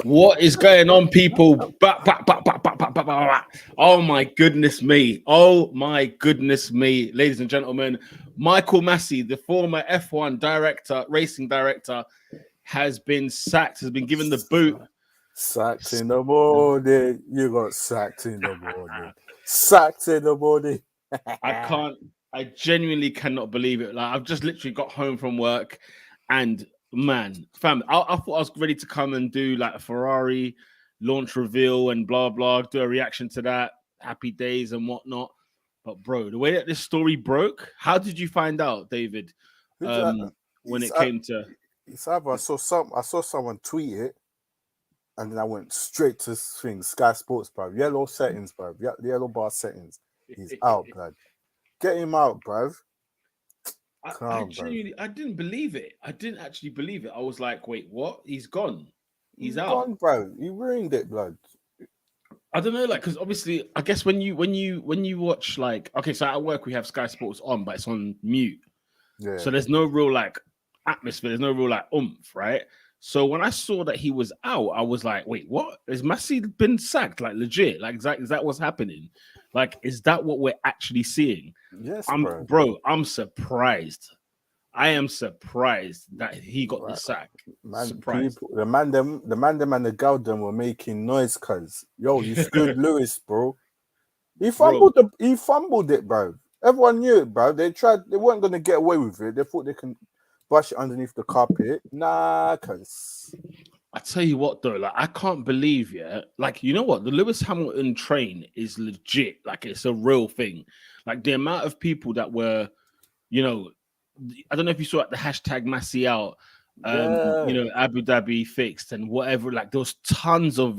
What is going on, people? Oh my goodness me. Oh my goodness me. Ladies and gentlemen, Michael Masi, the former F1 director, racing director, has been sacked, has been given the boot. Sacked in the morning. You got sacked in the morning. Sacked in the morning. I genuinely cannot believe it. Like, I've just literally got home from work and man, fam, I thought I was ready to come and do like a Ferrari launch reveal and blah blah, do a reaction to that, happy days and whatnot. But bro, the way that this story broke, how did you find out, David? When it came to it's either I saw someone tweet it, and then I went straight to Sky Sports, bro. Yellow settings, bro. Yellow bar settings. He's out, blood. Get him out, bro. I didn't believe it. I didn't actually believe it. I was like, wait, what? He's gone. He's out. Gone, bro. He ruined it, blood. I don't know, like, because obviously, I guess when you watch, like, okay, so at work we have Sky Sports on, but it's on mute. Yeah. So there's no real like atmosphere. There's no real like oomph, right? So when I saw that he was out, I was like, wait, what? Has Masi been sacked? Like, legit? Like, is that what's happening? Like, is that what we're actually seeing? Yes, bro. I'm surprised. I am surprised that he got the sack. Man, people, the man them and the girl them were making noise, cuz you screwed Lewis, bro. He fumbled it, bro. Everyone knew it, bro. They weren't gonna get away with it. They thought they can brush it underneath the carpet. Nah, cuz I tell you what though, like, I can't believe, like, you know what, the Lewis Hamilton train is legit. Like, it's a real thing. Like, the amount of people that were, you know, I don't know if you saw the hashtag Masi out, you know, Abu Dhabi fixed and whatever. Like, there was tons of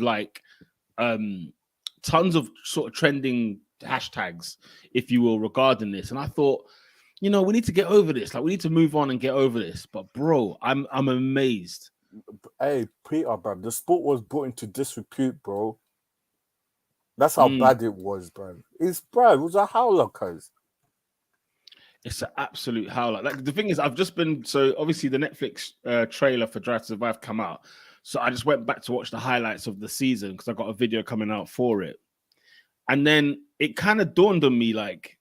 sort of trending hashtags, if you will, regarding this. And I thought, you know, we need to get over this. Like, we need to move on and get over this. But bro, I'm amazed. Hey, Peter, bro, the sport was brought into disrepute, bro. That's how bad it was, bro. It was a howler, cuz. It's an absolute howler. Like, the thing is, I've just been, so obviously the Netflix trailer for Drive to Survive come out. So I just went back to watch the highlights of the season because I got a video coming out for it. And then it kind of dawned on me, like,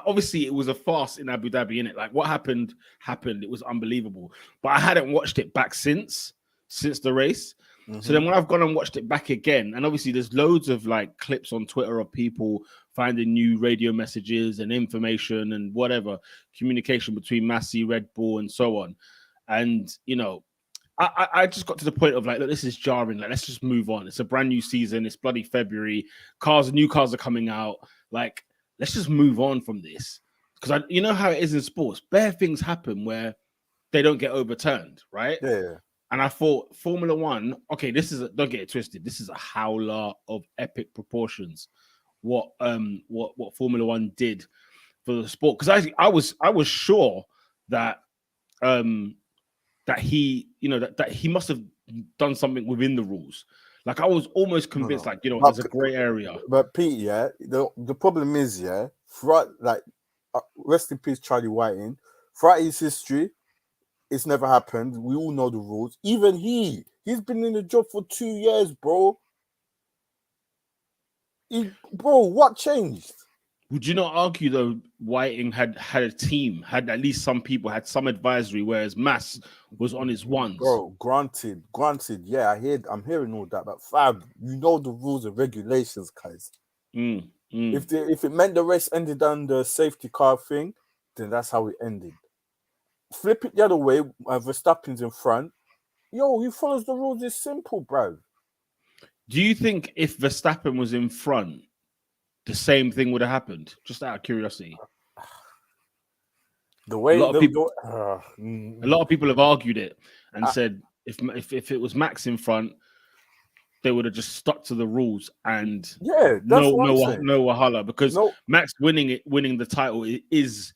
obviously it was a farce in Abu Dhabi, innit? Like, what happened. It was unbelievable. But I hadn't watched it back since the race. So then when I've gone and watched it back again, and obviously there's loads of like clips on Twitter of people finding new radio messages and information and whatever, communication between Masi, Red Bull, and so on. And, you know, I just got to the point of like, look, this is jarring. Like, let's just move on. It's a brand new season. It's bloody February. New cars are coming out. Like, let's just move on from this. Because you know how it is in sports. Bare things happen where they don't get overturned, right? Yeah. And I thought Formula One, okay, don't get it twisted. This is a howler of epic proportions. What Formula One did for the sport. Because I was sure that that he, you know, that he must have done something within the rules. Like, I was almost convinced, like, you know, there's a gray area. But Pete, the problem is, rest in peace, Charlie Whiting. Throughout his history, it's never happened. We all know the rules. Even he's been in the job for 2 years, bro. Bro, what changed? Would you not argue though, Whiting had a team, had at least some people, had some advisory, whereas Mas was on his ones? Bro, granted, yeah, I'm hearing all that, but fam, you know the rules and regulations, guys. If it meant the race ended on the safety car thing, then that's how it ended. Flip it the other way, Verstappen's in front. He follows the rules. It's simple, bro. Do you think if Verstappen was in front, the same thing would have happened? Just out of curiosity. The way a lot of people have argued it and said if it was Max in front, they would have just stuck to the rules and no wahala, because Max winning the title is.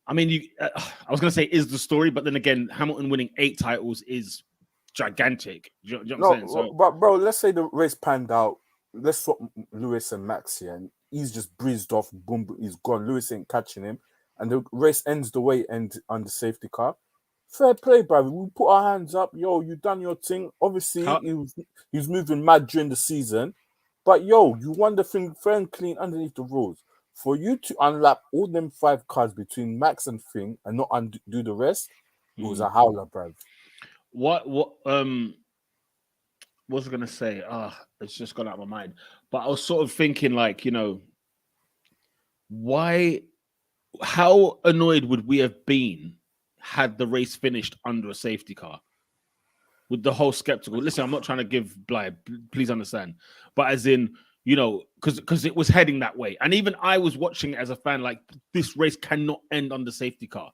I mean, I was going to say is the story, but then again, Hamilton winning 8 titles is gigantic. Do you know what I'm saying? So, but bro, let's say the race panned out. Let's swap Lewis and Max here, and he's just breezed off. Boom, he's gone. Lewis ain't catching him, and the race ends the way it ends on the safety car. fair play, brother. We put our hands up. Yo, you done your thing. Obviously, he was moving mad during the season. But yo, you won the thing fair and clean underneath the rules. For you to unlap all them 5 cars between Max and Thing and not undo the rest, it was a howler, bruv. What was I gonna say? It's just gone out of my mind. But I was sort of thinking, like, how annoyed would we have been had the race finished under a safety car? With the whole skeptical. Listen, I'm not trying to give blind, please understand. But as in, because it was heading that way. And even I was watching it as a fan, like, this race cannot end under safety car.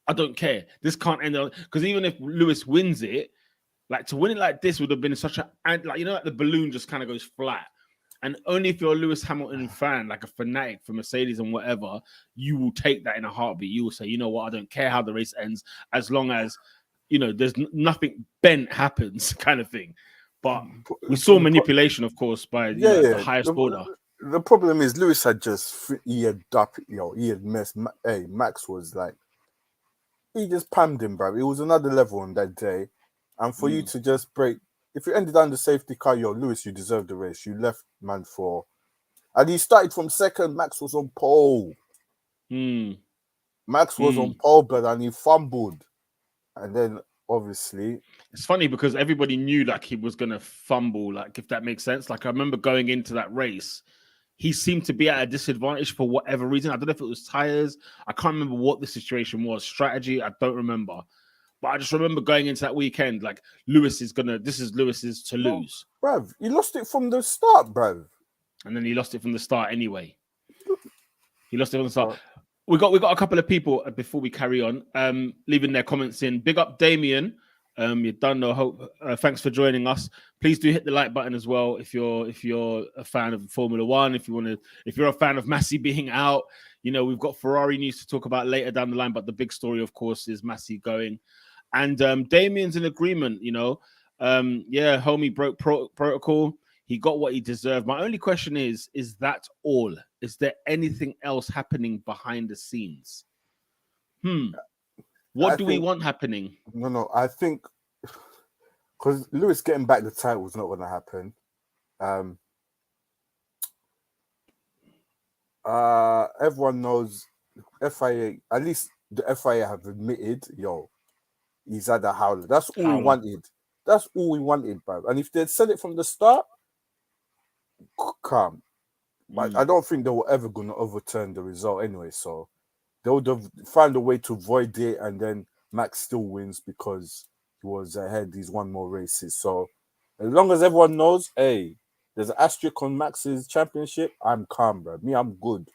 I don't care. This can't end because even if Lewis wins it, like, to win it like this would have been such like the balloon just kind of goes flat. And only if you're a Lewis Hamilton fan, like a fanatic for Mercedes and whatever, you will take that in a heartbeat. You will say, you know what, I don't care how the race ends, as long as there's nothing bent happens, kind of thing. But we saw manipulation, of course, by the highest order. The problem is Lewis had he had messed. Hey, Max was like, he just pammed him, bro. It was another level on that day. And for you to just break, if you ended on the safety car, Lewis, you deserved the race. You left man for, and he started from second. Max was on pole. Max was on pole, but and he fumbled. And then obviously, it's funny because everybody knew like he was gonna fumble, like, if that makes sense. Like, I remember going into that race, he seemed to be at a disadvantage for whatever reason. I don't know if it was tires. I can't remember what the situation was. Strategy, I don't remember. But I just remember going into that weekend, like, this is Lewis's to lose. Bruv, he lost it from the start, bruv. And then he lost it from the start anyway. He lost it from the start. We got a couple of people before we carry on, leaving their comments in. Big up Damien. You done no hope. Thanks for joining us. Please do hit the like button as well if you're a fan of Formula One. If you're a fan of Masi being out, we've got Ferrari news to talk about later down the line. But the big story, of course, is Masi going. And Damien's in agreement. Homie broke protocol. He got what he deserved. My only question is that all? Is there anything else happening behind the scenes? What do we want happening? No, I think because Lewis getting back the title is not going to happen. Everyone knows FIA, at least the FIA have admitted, he's had a howler. That's all we wanted. That's all we wanted, bro. And if they'd said it from the start, calm. But I don't think they were ever going to overturn the result anyway. So they would have found a way to avoid it, and then Max still wins because he was ahead. He's won more races. So as long as everyone knows, hey, there's an asterisk on Max's championship, I'm calm, bro. I'm good.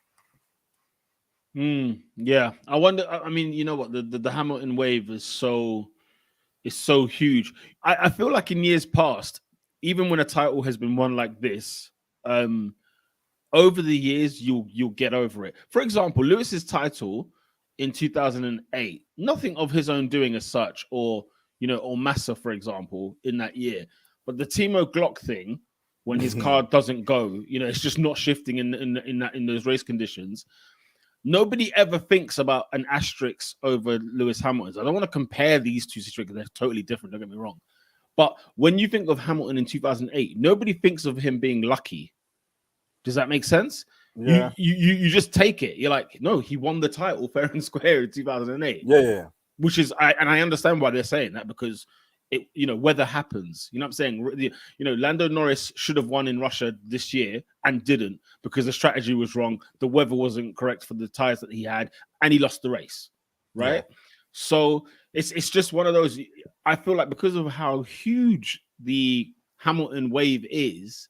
Yeah. I wonder. I mean, you know what? The Hamilton wave is so huge. I feel like in years past, even when a title has been won like this, over the years you'll get over it. For example, Lewis's title in 2008, nothing of his own doing as such, or Massa, for example, in that year. But the Timo Glock thing, when his car doesn't go, it's just not shifting in those race conditions. Nobody ever thinks about an asterisk over Lewis Hamilton. I don't want to compare these two situations. They're totally different, don't get me wrong. But when you think of Hamilton in 2008, nobody thinks of him being lucky. Does that make sense? Yeah. You just take it. You're like, no, he won the title fair and square in 2008. Yeah. Which is, I understand why they're saying that, because weather happens. You know what I'm saying? Lando Norris should have won in Russia this year and didn't, because the strategy was wrong. The weather wasn't correct for the tires that he had, and he lost the race. Right? Yeah. So it's just one of those. I feel like because of how huge the Hamilton wave is,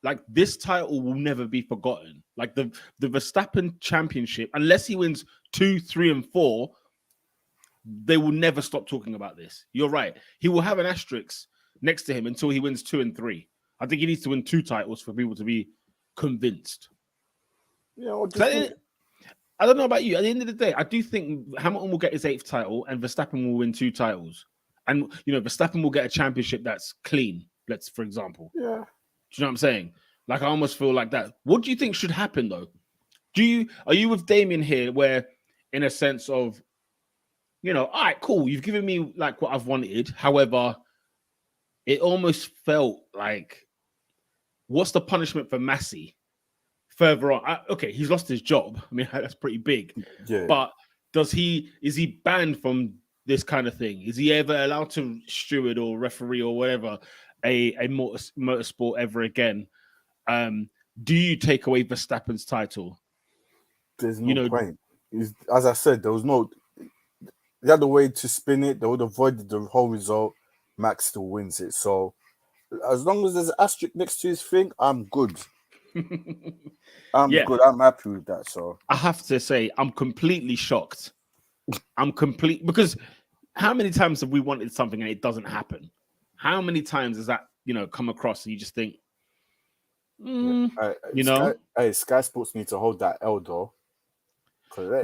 like, this title will never be forgotten. Like the Verstappen championship, unless he wins 2, 3, and 4, they will never stop talking about this. You're right. He will have an asterisk next to him until he wins 2 and 3. I think he needs to win 2 titles for people to be convinced. I don't know about you. At the end of the day, I do think Hamilton will get his 8th title and Verstappen will win 2 titles. And, Verstappen will get a championship that's clean, for example. Yeah. Do you know what I'm saying? Like, I almost feel like that. What do you think should happen, though? Are you with Damien here, where, in a sense of, all right, cool. You've given me like what I've wanted. However, it almost felt like, what's the punishment for Masi further on? Okay, he's lost his job. I mean, that's pretty big. Yeah. But is he banned from this kind of thing? Is he ever allowed to steward or referee or whatever a motorsport ever again? Do you take away Verstappen's title? There's no point. As I said, there was no the other way to spin it. They would have avoided the whole result. Max still wins it. So as long as there's an asterisk next to his thing, I'm good. I'm good. I'm happy with that. So I have to say, I'm completely shocked. Because how many times have we wanted something and it doesn't happen? How many times has that come across and you just think, Sky Sports need to hold that L though. What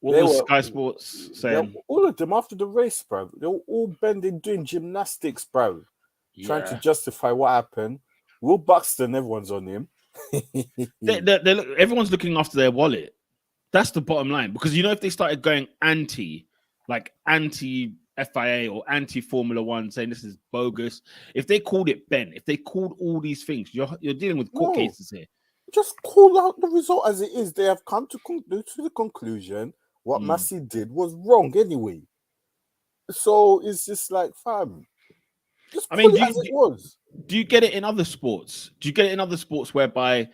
was Sky Sports saying? All of them after the race, bro. They were all bending, doing gymnastics, bro. Trying to justify what happened. Will Buxton, everyone's on him. Everyone's looking after their wallet. That's the bottom line. Because if they started going anti FIA or anti Formula One, saying this is bogus, if they called it Ben, if they called all these things, you're dealing with court cases here. Just call out the result as it is. They have come to the conclusion what Masi did was wrong anyway. So it's just like, fam, just call it as it was. Do you get it in other sports? Do you get it in other sports whereby,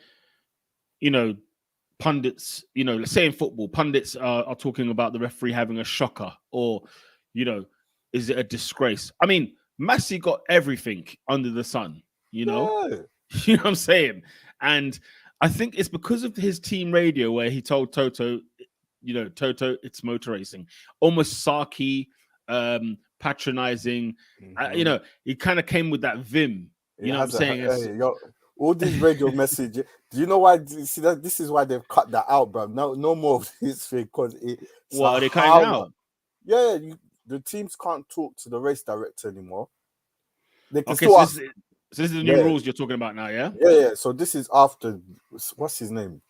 pundits, let's say in football, pundits are talking about the referee having a shocker or, is it a disgrace? I mean, Masi got everything under the sun, You know what I'm saying? And I think it's because of his team radio where he told Toto, Toto, it's motor racing. Almost sarky, patronizing. He kind of came with that vim. You know what I'm saying? All these radio messages. Do you know why? See that this is why they've cut that out, bro. No more of this thing because are they cutting it out? Yeah, the teams can't talk to the race director anymore. They can still ask. So this is the new rules you're talking about now, yeah? Yeah. So this is after, what's his name?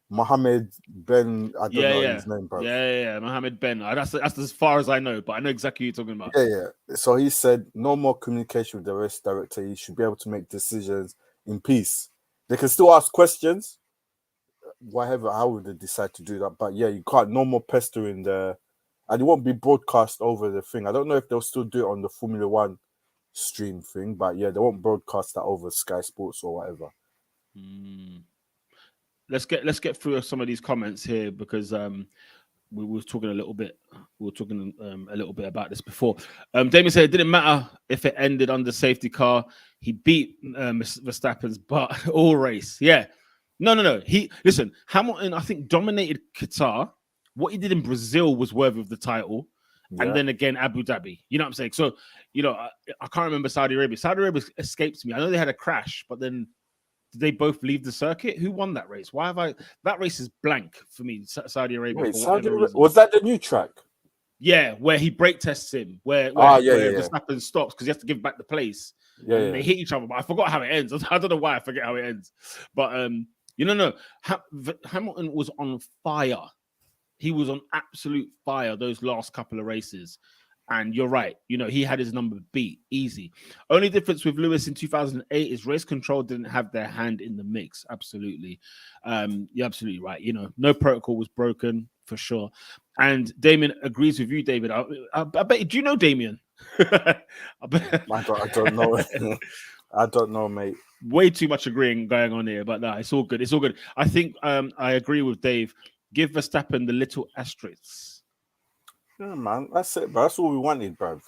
Mohammed Ben. I don't know his name, bro. Yeah. Mohammed Ben. That's as far as I know, but I know exactly who you're talking about. Yeah. So he said no more communication with the race director. He should be able to make decisions in peace. They can still ask questions, however they decide to do that. But yeah, you can't. No more pestering and it won't be broadcast over the thing. I don't know if they'll still do it on the Formula One stream thing, but yeah, they won't broadcast that over Sky Sports or whatever. Let's get through some of these comments here because we were talking a little bit. We were talking a little bit about this before. Damien said it didn't matter if it ended under safety car. He beat Verstappen's but all race. Yeah, no. Hamilton, I think, dominated Qatar. What he did in Brazil was worthy of the title. Yeah. And then again, Abu Dhabi. You know what I'm saying? So, I can't remember Saudi Arabia. Saudi Arabia escapes me. I know they had a crash, but then did they both leave the circuit? Who won that race? That race is blank for me, Saudi Arabia. Wait, was that the new track? Yeah, where he brake tests him, where Verstappen stops because he has to give back the place. And they hit each other, but I forgot how it ends. I don't know why I forget how it ends. But, Hamilton was on fire. He was on absolute fire those last couple of races. And you're right. He had his number beat easy. Only difference with Lewis in 2008 is race control didn't have their hand in the mix. Absolutely. You're absolutely right. No protocol was broken for sure. And Damien agrees with you, David. I bet. Do you know Damien? I don't know. I don't know, mate. Way too much agreeing going on here, but no, it's all good. It's all good. I think I agree with Dave. Give Verstappen the little asterisks. Yeah, man. That's it, bro. That's all we wanted, bro.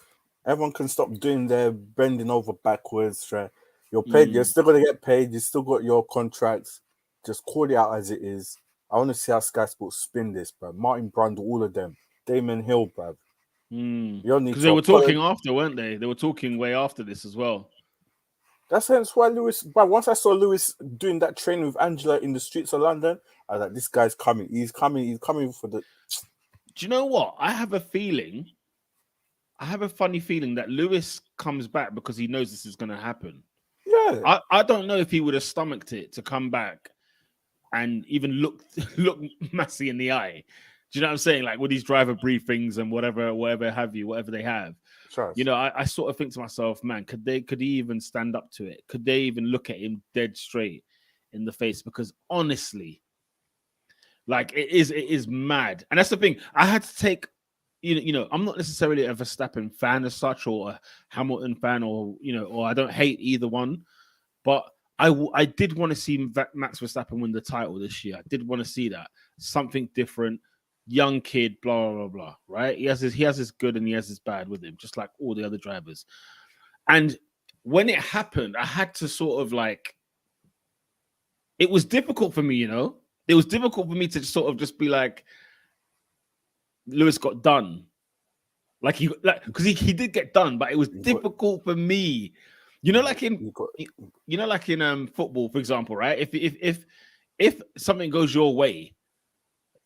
Everyone can stop doing their bending over backwards. Right? You're paid. You're still going to get paid. You still got your contracts. Just call it out as it is. I want to see how Sky Sports spin this, bro. Martin Brundle, all of them. Damon Hill, bro. Because they were talking after, weren't they? They were talking way after this as well. That's hence why Lewis. But once I saw Lewis doing that training with Angela in the streets of London, I was like, "This guy's coming. He's coming. He's coming for the." Do you know what? I have a funny feeling that Lewis comes back because he knows this is going to happen. Yeah, I don't know if he would have stomached it to come back and even look Masi in the eye. Do you know what I'm saying? Like with these driver briefings and whatever they have. Trust. You know, I sort of think to myself, man, could he even stand up to it? Could they even look at him dead straight in the face? Because honestly, like it is mad. And that's the thing. I had to take, you know, I'm not necessarily a Verstappen fan as such, or a Hamilton fan, or or I don't hate either one, but I did want to see Max Verstappen win the title this year. I did want to see that, something different, young kid, blah blah blah. Right? He has his good and he has his bad with him, just like all the other drivers. And when it happened, I had to sort of like. It was difficult for me, you know. It was difficult for me to sort of just be like, Lewis got done, because he did get done, but it was difficult for me. You know, like in football, for example, right? If something goes your way,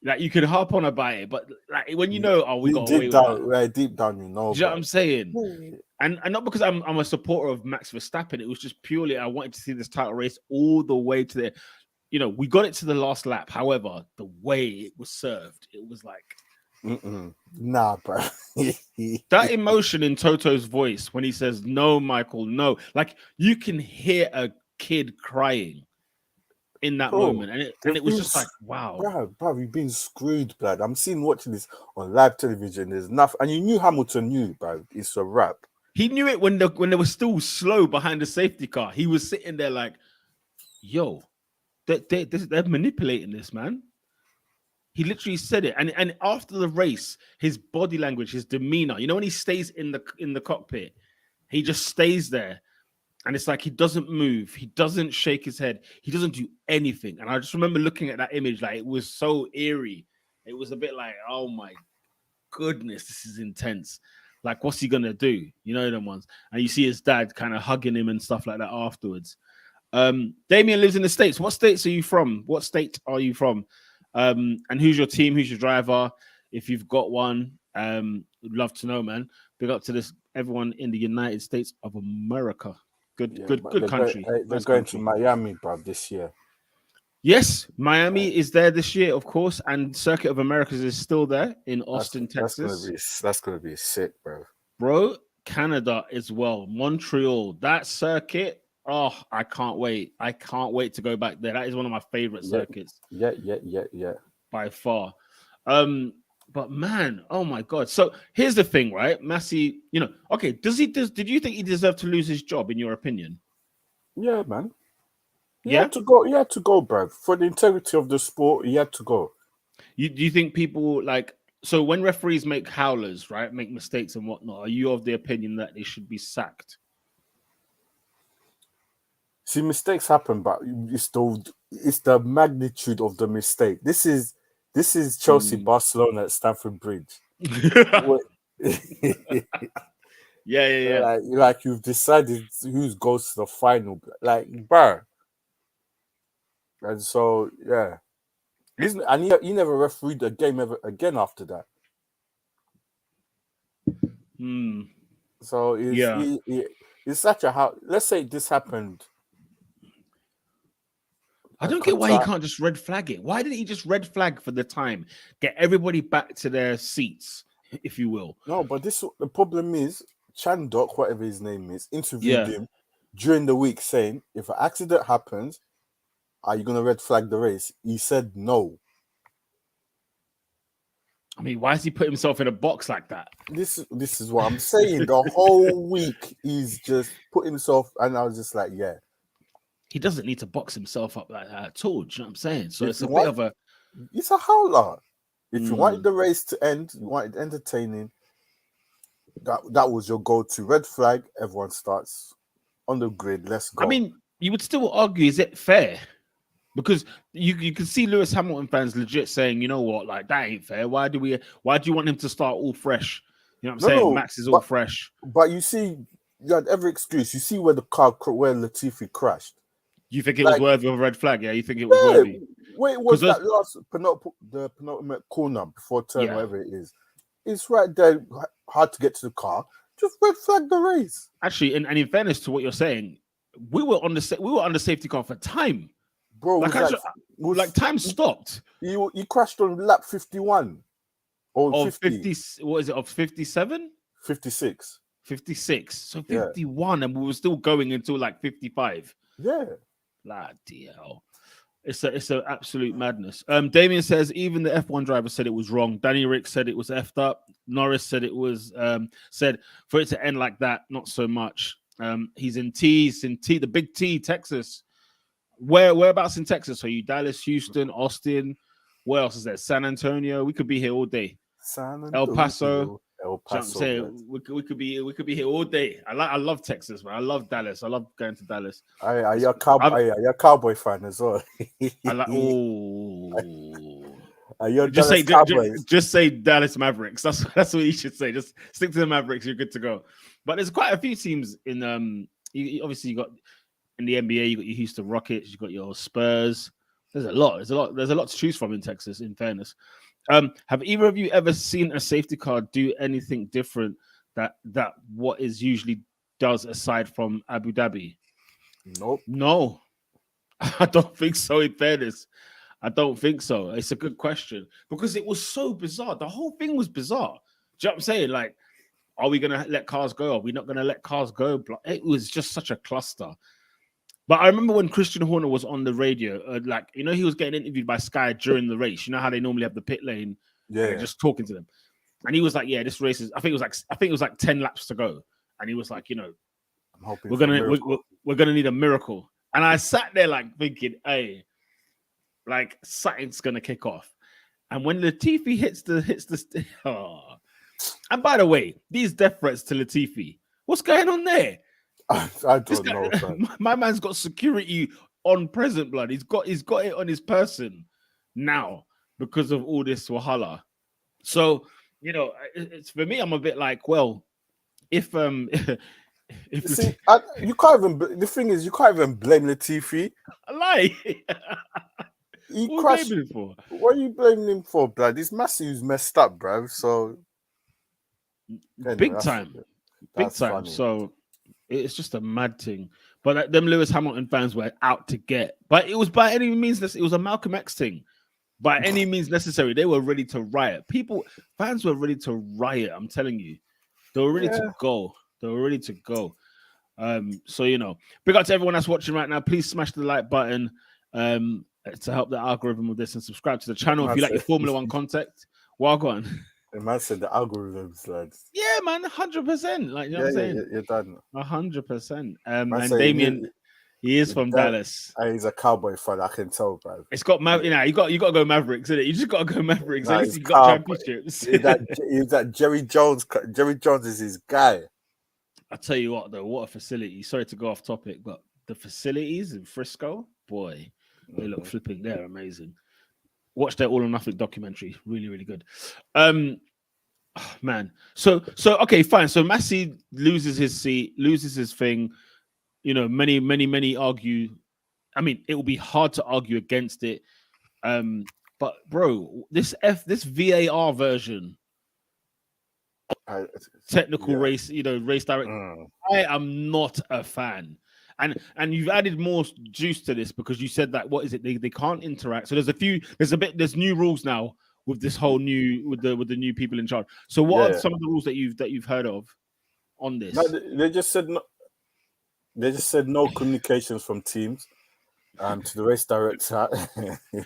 like you can harp on about it, but like when we got away with that. Deep down, you know. Do you know what I'm saying? And not because I'm a supporter of Max Verstappen. It was just purely I wanted to see this title race all the way to the. You know, we got it to the last lap. However, the way it was served, it was like. Nah, bro. That emotion in Toto's voice when he says, "No, Michael, no." Like you can hear a kid crying in that moment. And it was just like, wow. Bro, we've been screwed, blood. I'm watching this on live television. There's nothing. And you knew Hamilton knew, bro. It's a wrap. He knew it when they were still slow behind the safety car. He was sitting there like, yo, they're manipulating this, man. He literally said it, and after the race, his body language, his demeanor. You know, when he stays in the cockpit, he just stays there, and it's like he doesn't move, he doesn't shake his head, he doesn't do anything. And I just remember looking at that image, like it was so eerie. It was a bit like, oh my goodness, this is intense. Like, what's he gonna do? You know them ones. And you see his dad kind of hugging him and stuff like that afterwards. Damien lives in the States. What states are you from? What state are you from? And who's your team? Who's your driver? If you've got one, would love to know, man. Big up to this everyone in the United States of America. Good country. They're going to Miami, bro, this year. Yes, Miami is there this year, of course, and Circuit of Americas is still there in Austin, Texas. That's gonna be sick, bro. Canada as well, Montreal. That circuit. Oh, I can't wait. I can't wait to go back there. That is one of my favorite circuits. Yeah. By far. But man, oh my God. So here's the thing, right? Masi, okay, did you think he deserved to lose his job, in your opinion? Yeah, man. He had to go, bro. For the integrity of the sport, he had to go. Do you think people so when referees make howlers, right, make mistakes and whatnot, are you of the opinion that they should be sacked? See, mistakes happen, but it's the magnitude of the mistake. This is Chelsea, Barcelona at Stamford Bridge. Yeah. Like you've decided who goes to the final, like, bro. And so he never refereed a game ever again after that. So it's such a let's say this happened. I don't get why he can't just red flag it. Why didn't he just red flag for the time? Get everybody back to their seats, if you will. No, but the problem is, Chandok, whatever his name is, interviewed him during the week saying, if an accident happens, are you going to red flag the race? He said no. I mean, why has he put himself in a box like that? This is what I'm saying. The whole week he's just put himself, and I was just like, yeah. He doesn't need to box himself up like that at all. Do you know what I'm saying? So it's a bit of a... It's a howler. If you wanted the race to end, you wanted entertaining, that was your go-to. Red flag, everyone starts on the grid. Let's go. I mean, you would still argue, is it fair? Because you can see Lewis Hamilton fans legit saying, you know what, like, that ain't fair. Why do you want him to start all fresh? You know what I'm saying? Max is all fresh. But you see, you had every excuse. You see where Latifi crashed. You think it was worthy of a red flag? Yeah, you think it was worthy? Wait, was that last penultimate corner before turn, whatever it is? It's right there, hard to get to the car. Just red flag the race. Actually, and in fairness to what you're saying, we were on the safety car for time, bro. Time stopped. He crashed on lap 51. of 50. What is it? Of 57? 56. 56. So 51, and we were still going until like 55. Yeah. Bloody hell. It's an absolute madness. Damien says even the F1 driver said it was wrong. Danny Rick said it was effed up. Norris said it was said for it to end like that, not so much. He's in the big T, Texas. Whereabouts in Texas are you? Dallas, Houston, Austin. Where else is there? San Antonio. We could be here all day. El Paso. We could be here all day. I love Texas, man. I love Dallas. I love going to Dallas. You're a Cowboy fan as well. I like just say Dallas Mavericks. That's what you should say. Just stick to the Mavericks. You're good to go. But there's quite a few teams in obviously you got in the NBA. You got your Houston Rockets. You got your Spurs. There's a lot to choose from in Texas. In fairness. Have either of you ever seen a safety car do anything different that what is usually does aside from Abu Dhabi? Nope. No, I don't think so. In fairness, I don't think so. It's a good question because it was so bizarre. The whole thing was bizarre. Do you know what I'm saying? Like, are we going to let cars go? Are we not going to let cars go? It was just such a cluster. But I remember when Christian Horner was on the radio, he was getting interviewed by Sky during the race. You know how they normally have the pit lane, just talking to them, and he was like, "Yeah, this race is. I think it was like 10 laps to go," and he was like, "I'm hoping we're gonna need a miracle." And I sat there like thinking, "Hey, like something's gonna kick off." And when Latifi hits the and by the way, these death threats to Latifi, what's going on there? I don't know. My man's got security on present, blood. He's got it on his person now because of all this wahala. So it's for me. I'm a bit like, well, if you can't even. The thing is, you can't even blame Latifi. I lie. He crashed. What are you blaming him for, blood? This Masi who's messed up, bro. So big time. Funny. So. It's just a mad thing. But them Lewis Hamilton fans were out to get. But it was by any means, it was a Malcolm X thing. By any means necessary. They were ready to riot. Fans were ready to riot. I'm telling you. They were ready to go. They were ready to go. So, big up to everyone that's watching right now. Please smash the like button to help the algorithm with this and subscribe to the channel if you like your Formula One content. Walk on. The man said the algorithms, lads. Yeah, man, 100%. Like, you know what I'm saying? You're done. 100%. And Damien, he is from Dallas. He's a Cowboy fan, I can tell, bro. It's got you got to go Mavericks, isn't it? You just got to go Mavericks. At least you got championships. He's that Jerry Jones. Jerry Jones is his guy. I tell you what, though, what a facility. Sorry to go off topic, but the facilities in Frisco, boy, they look flipping. They're amazing. Watch their All or Nothing documentary. Really, really good. Man. So okay, fine. So Masi loses his seat, loses his thing. Many argue. I mean, it will be hard to argue against it. But bro, this VAR version, technical race, race direct. I am not a fan. And you've added more juice to this because you said that they can't interact. So there's new rules now with this whole with the new people in charge. So what are some of the rules that you've heard of on this? No, they just said no. They just said no communications from teams to the race director.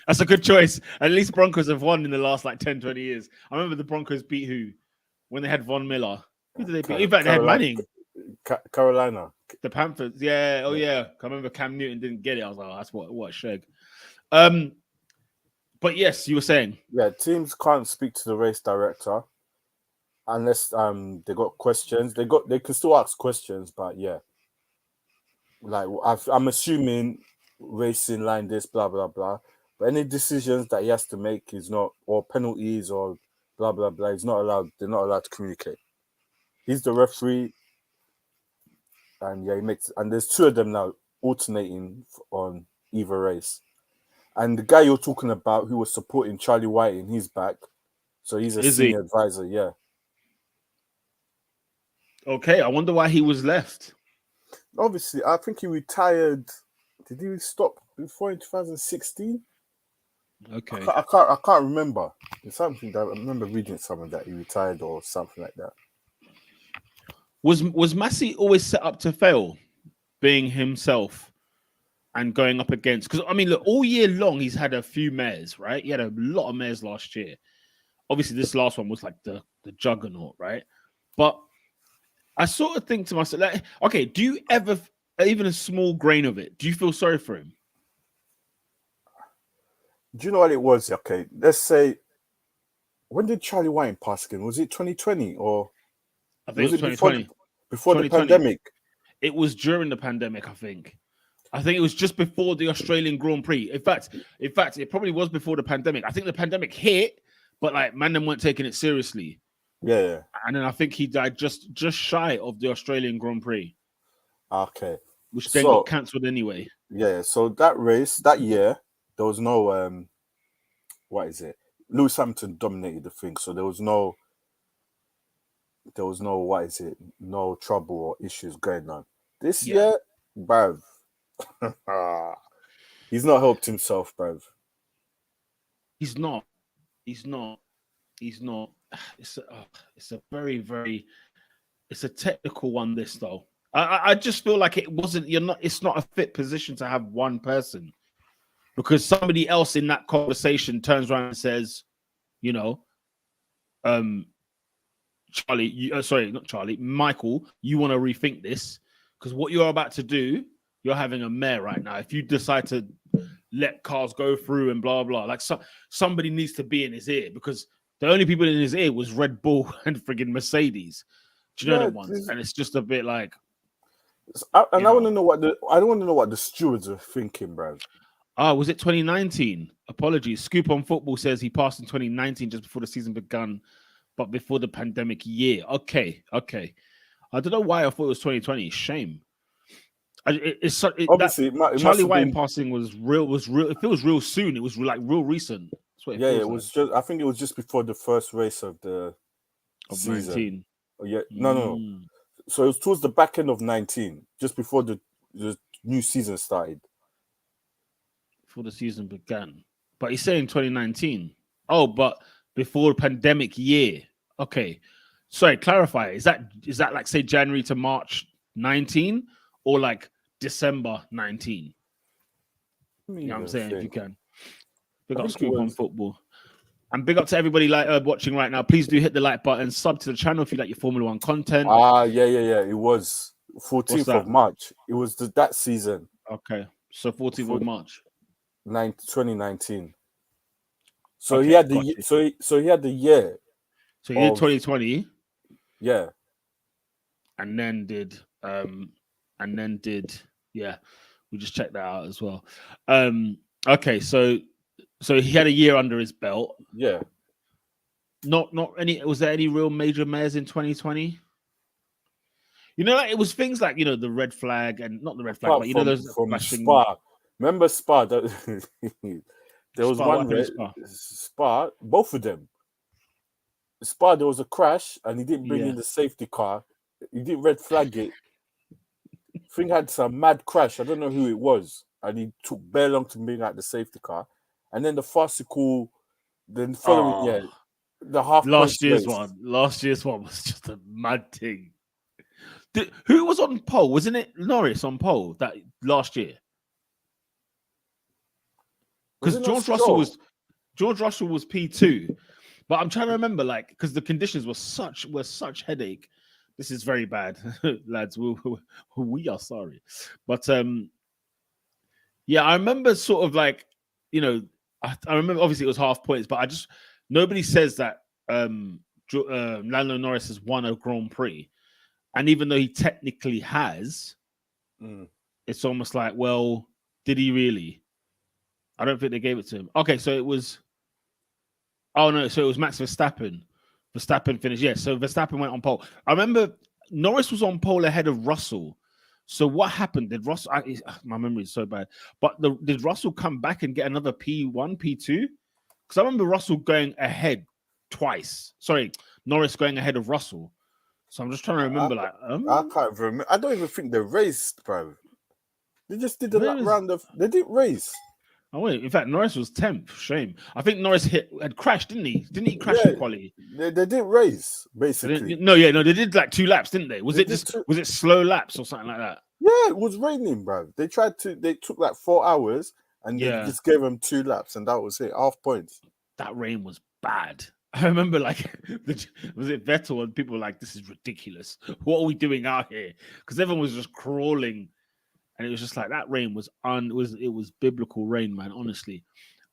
That's a good choice. At least Broncos have won in the last 10, 20 years. I remember the Broncos beat who when they had Von Miller. Who did they beat? In fact, they had Manning. Carolina. The Panthers, yeah. Oh, yeah. I remember Cam Newton didn't get it. I was like, that's what a shag. But yes, you were saying. Yeah, teams can't speak to the race director unless they got questions. They can still ask questions, but yeah. I'm assuming racing line this, blah, blah, blah. But any decisions that he has to make is not, or penalties or blah, blah, blah, he's not allowed. They're not allowed to communicate. He's the referee. And yeah, and there's two of them now alternating on either race. And the guy you're talking about who was supporting Charlie White, he's back. So he's a senior advisor, yeah. Okay, I wonder why he was left. Obviously, I think he retired. Did he stop before in 2016? Okay. I can't remember. It's something that I remember reading something that he retired or something like that. Was Masi always set up to fail, being himself and going up against? Because I mean, look, all year long he's had a few mares, right? He had a lot of mares last year. Obviously, this last one was like the juggernaut, right? But I sort of think to myself, like, okay, do you ever, even a small grain of it, do you feel sorry for him? Do you know what it was? Okay, let's say, when did Charlie Wine pass again? Was it 2020 or I think was it was it 2020. before the 2020. pandemic? It was during the pandemic, I think. I think it was just before the Australian Grand Prix. In fact, it probably was before the pandemic. I think the pandemic hit, but like man, them weren't taking it seriously. Yeah. And then I think he died just shy of the Australian Grand Prix. Okay. Which then got cancelled anyway. Yeah. So that race, that year, there was no what is it? Lewis Hamilton dominated the thing, so there was no what is it? No trouble or issues going on. This year, bruv, he's not helped himself, bruv. He's not. It's a very, very. It's a technical one. This though, I just feel like it wasn't. It's not a fit position to have one person, because somebody else in that conversation turns around and says, you know, Charlie, sorry, not Charlie, Michael, you want to rethink this, because what you're about to do, you're having a mare right now. If you decide to let cars go through and blah blah, like somebody needs to be in his ear, because the only people in his ear was Red Bull and friggin' Mercedes. Do you know that ones? And it's just a bit like, I want to know what I don't want to know what the stewards are thinking, bro. Was it 2019? Apologies. Scoop on Football says he passed in 2019, just before the season began, but before the pandemic year. Okay. I don't know why I thought it was 2020. Shame. Obviously, Charlie White passing was real. If it was real soon, it was like real recent. It was just. I think it was just before the first race of the season. 19. Oh, yeah, no. So it was towards the back end of 19, just before the new season started. Before the season began, but he's saying 2019. Oh, but before the pandemic year. Okay, sorry. Clarify. Is that like, say, January to March 19, or like December 19? You know what I'm saying? If you can. Big up Scoop on Football. And big up to everybody watching right now. Please do hit the like button, sub to the channel if you like your Formula One content. Yeah. It was 14th of March. It was that season. Okay, so 14th of March, 2019. So he had the he had the year. So he did 2020. Yeah. And then did we just checked that out as well. Okay, so he had a year under his belt. Yeah. Not any. Was there any real major mares in 2020? You know, like, it was things like, the red flag, and not the red flag, but those from flashing... Spa. Remember Spa? There was one Spa. Both of them. Spa, there was a crash, and he didn't bring in the safety car. He didn't red flag it. Thing had some mad crash. I don't know who it was, and he took bare long to bring out the safety car. And then the farcical, then following, the half last year's one was just a mad thing. Who was on pole? Wasn't it Norris on pole that last year? Because George Russell was P2, but I'm trying to remember, like, because the conditions were such headache. This is very bad, lads. We are sorry, but I remember sort of like, I remember obviously it was half points, but nobody says that Lando Norris has won a Grand Prix. And even though he technically has, it's almost like, well, did he really? I don't think they gave it to him. Okay, so it was... Oh, no, so it was Max Verstappen. Verstappen finished, yes. So Verstappen went on pole. I remember Norris was on pole ahead of Russell. So what happened? Did Russell... my memory is so bad. But did Russell come back and get another P1, P2? Because I remember Russell going ahead twice. Sorry, Norris going ahead of Russell. So I'm just trying to remember, I can't remember. I don't even think they raced, bro. They just did the lap round of... They didn't race. Oh wait, in fact, Norris was 10th. Shame. I think Norris had crashed, didn't he? Didn't he crash Yeah, in quali? they didn't race basically. No, they did like 2 laps, didn't they? Was They it did just was it slow laps or something like that? Yeah, it was raining, bro. They took like 4 hours and they Yeah, just gave them 2 laps and that was it, half points. that rain was bad. I remember like, was it Vettel and people were like, this is ridiculous. What are we doing out here? Because everyone was just crawling, and it was just like that rain was it was biblical rain, man. Honestly,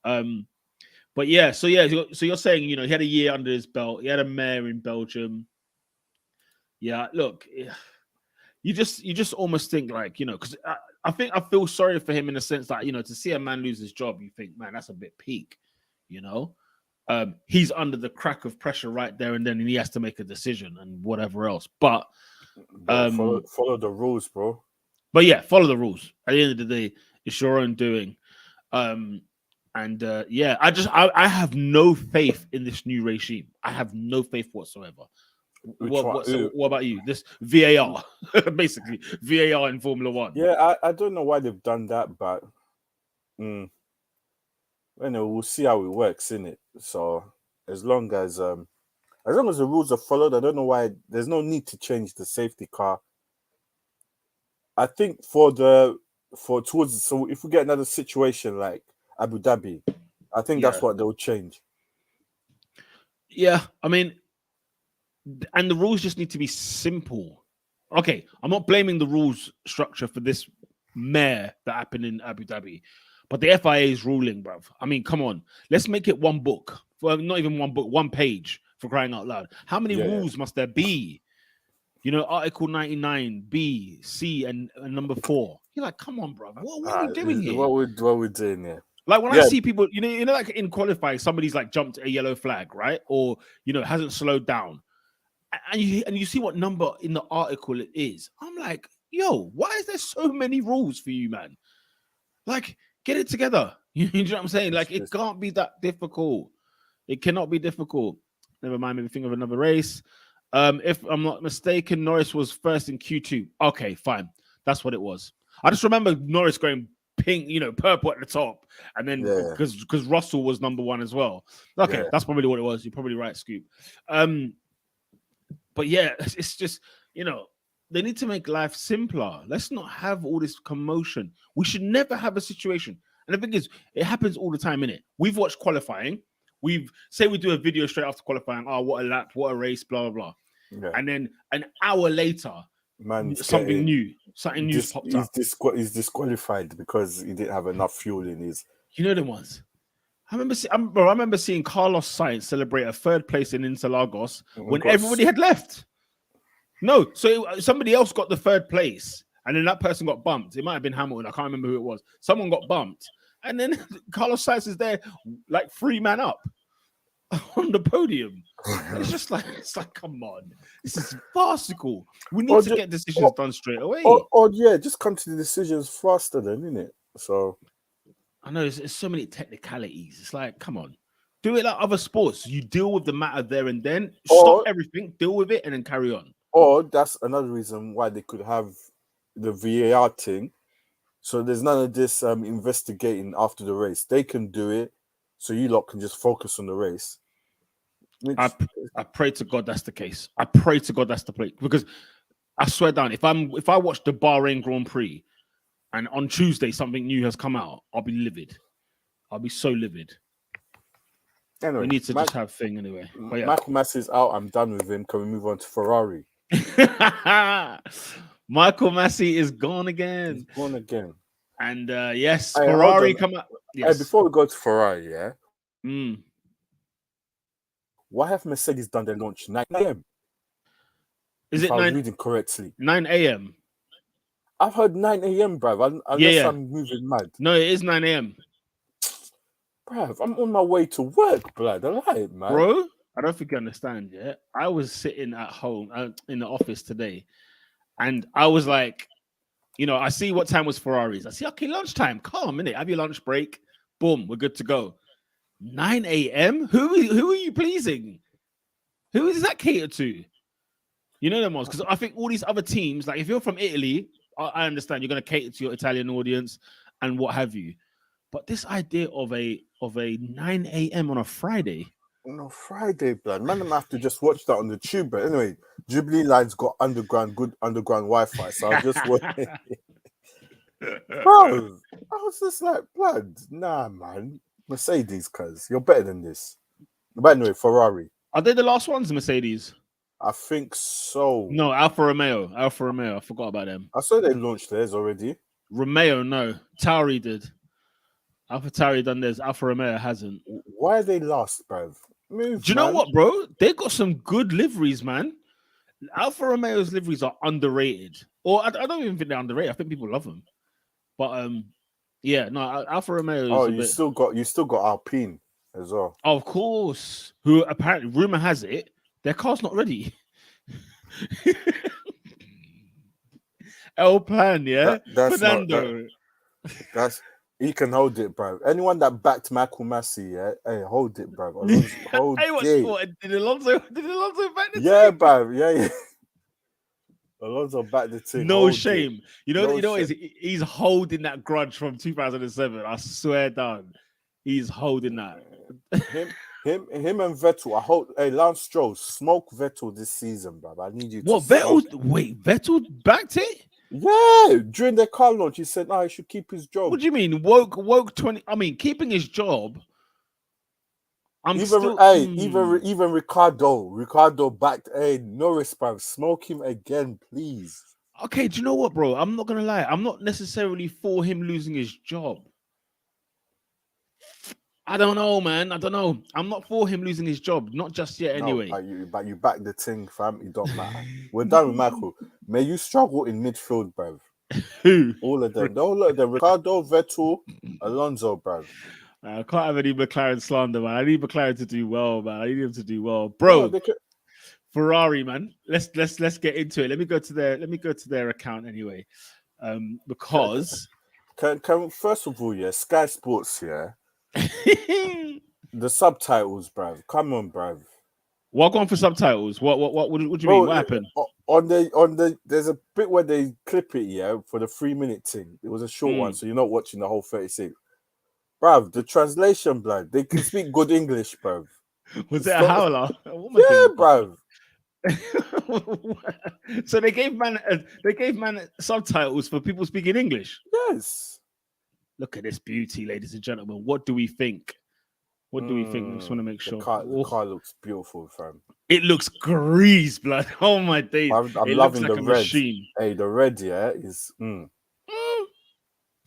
but yeah. So you're saying he had a year under his belt. He had a mare in Belgium. Yeah, look, you just almost think like because I think I feel sorry for him in the sense that to see a man lose his job, you think, man, that's a bit peak, he's under the crack of pressure right there and then, and he has to make a decision and whatever else. But follow the rules, bro. But yeah, follow the rules. At the end of the day, it's your own doing. I have no faith in this new regime. I have no faith whatsoever. What about you? This VAR, basically VAR in Formula One. Yeah, I don't know why they've done that, but we'll see how it works, innit? So as long as the rules are followed, I don't know why there's no need to change the safety car. I think so if we get another situation like Abu Dhabi, I think that's what they'll change. Yeah, I mean, and the rules just need to be simple. Okay, I'm not blaming the rules structure for this mare that happened in Abu Dhabi, but the FIA's ruling, bruv. I mean, come on, let's make it one book. Well, not even one book, one page, for crying out loud. How many rules must there be? Article 99, B, C, and number 4. You're like, come on, bro. What are we doing here? What we're doing here? Like when I see people, like in qualifying, somebody's like jumped a yellow flag, right? Or hasn't slowed down, and you see what number in the article it is. I'm like, yo, why is there so many rules for you, man? Like, get it together. You know what I'm saying? Like, it can't be that difficult. It cannot be difficult. Never mind. Maybe think of another race. If I'm not mistaken, Norris was first in Q2. Okay, fine. That's what it was. I just remember Norris going pink, purple at the top, and then because Russell was number 1 as well. Okay, that's probably what it was. You're probably right, Scoop. But yeah, it's just they need to make life simpler. Let's not have all this commotion. We should never have a situation. And the thing is, it happens all the time, innit? We've watched qualifying. We do a video straight after qualifying. Oh, what a lap, what a race, blah, blah, blah. Yeah. And then an hour later, something new popped up. He's disqualified because he didn't have enough fuel in his. You know them ones. I remember seeing Carlos Sainz celebrate a 3rd place in Interlagos when everybody had left. No, so somebody else got the 3rd place, and then that person got bumped. It might have been Hamilton. I can't remember who it was. Someone got bumped, and then Carlos Sainz is there, like 3 man up on the podium. It's like, come on, this is farcical. We need to get decisions done straight away. Just come to the decisions faster, then, innit? So I know there's so many technicalities. It's like, come on, do it like other sports. You deal with the matter there and then. Stop everything, deal with it, and then carry on. Or that's another reason why they could have the VAR thing. So there's none of this investigating after the race. They can do it, so you lot can just focus on the race. I pray to God that's the case. I pray to God that's the place, because I swear down, if I watch the Bahrain Grand Prix and on Tuesday something new has come out, I'll be livid. I'll be so livid. Anyway, we need to just have thing anyway. But yeah. Michael Masi's out. I'm done with him. Can we move on to Ferrari? Michael Masi is gone again. He's gone again. And yes, Ferrari come out. Yes. Hey, before we go to Ferrari, why have Mercedes done their launch 9 a.m.? Is it 9? I'm reading correctly. 9 a.m. I've heard 9 a.m., bruv. Unless I'm moving mad. No, it is 9 a.m. Bruv, I'm on my way to work, blood. I lie, man. Bro, I don't think you understand, yeah? I was sitting at home in the office today, and I was like, I see what time was Ferrari's. I see, okay, lunchtime. Calm, innit? Have your lunch break. Boom, we're good to go. 9 a.m.? Who are you pleasing? Who is that catered to? You know them ones? Because I think all these other teams, like if you're from Italy, I understand you're going to cater to your Italian audience and what have you. But this idea of a 9 a.m. on a Friday. On a Friday, blood. Man, I'm have to just watch that on the tube. But anyway, Jubilee Line's got good underground Wi-Fi, so I'll just watch. Bro, I was just like, blood, nah, man. Mercedes, cuz you're better than this. But anyway, Ferrari. Are they the last ones, Mercedes? I think so. No, Alfa Romeo. I forgot about them. I saw they launched theirs already. Romeo, no. Tauri did. Alpha Tauri done theirs. Alfa Romeo hasn't. Why are they last, bruv? Move, Do you know what, bro? They got some good liveries, man. Alfa Romeo's liveries are underrated. Or I don't even think they're underrated. I think people love them. But yeah, no, Alfa Romeo. Oh, you still got Alpine as well. Of course. Who apparently, rumor has it, their car's not ready. El Plan, yeah. Fernando. That's he can hold it, bro. Anyone that backed Michael Masi, yeah, hey, hold it, bro. Hold it. What, did Alonso back the yeah, bro. Yeah. Alonso backed the team. No shame. He's holding that grudge from 2007. I swear down. He's holding that. Him and Vettel. I hope Lance Stroll smoke Vettel this season, bro. I need you to Vettel backed it? Yeah, during the car launch, he said, "No, he should keep his job." What do you mean? Woke 20. I mean, keeping his job. Even Ricardo backed. Hey, Norris, bro, smoke him again, please. Okay, do you know what, bro? I'm not gonna lie. I'm not necessarily for him losing his job. I don't know, man. I don't know. I'm not for him losing his job. Not just yet, anyway. But you back the thing, fam. It don't matter. We're done with Michael. May you struggle in midfield, bruv. Who? All of them. Don't look at them. Ricardo, Vettel, Alonso, bruv. I can't have any McLaren slander, man. I need McLaren to do well, man. I need him to do well, bro. No, Ferrari, man. Let's get into it. Let me go to their account anyway, because can first of all, yeah, Sky Sports, yeah. The subtitles, bruv. Come on, bruv. What going for subtitles? What do you mean? What happened? On the there's a bit where they clip it, yeah, for the 3-minute thing. It was a short one, so you're not watching the whole 36. Bruv, the translation, blood. They can speak good English, bruv. Was it a howler? Yeah, bruv. So they gave man subtitles for people speaking English. Yes. Look at this beauty, ladies and gentlemen. What do we think? I just want to make sure. The car looks beautiful, fam. It looks greased, blood. Oh my days. I'm loving the red. Machine. Hey, the red, yeah, is.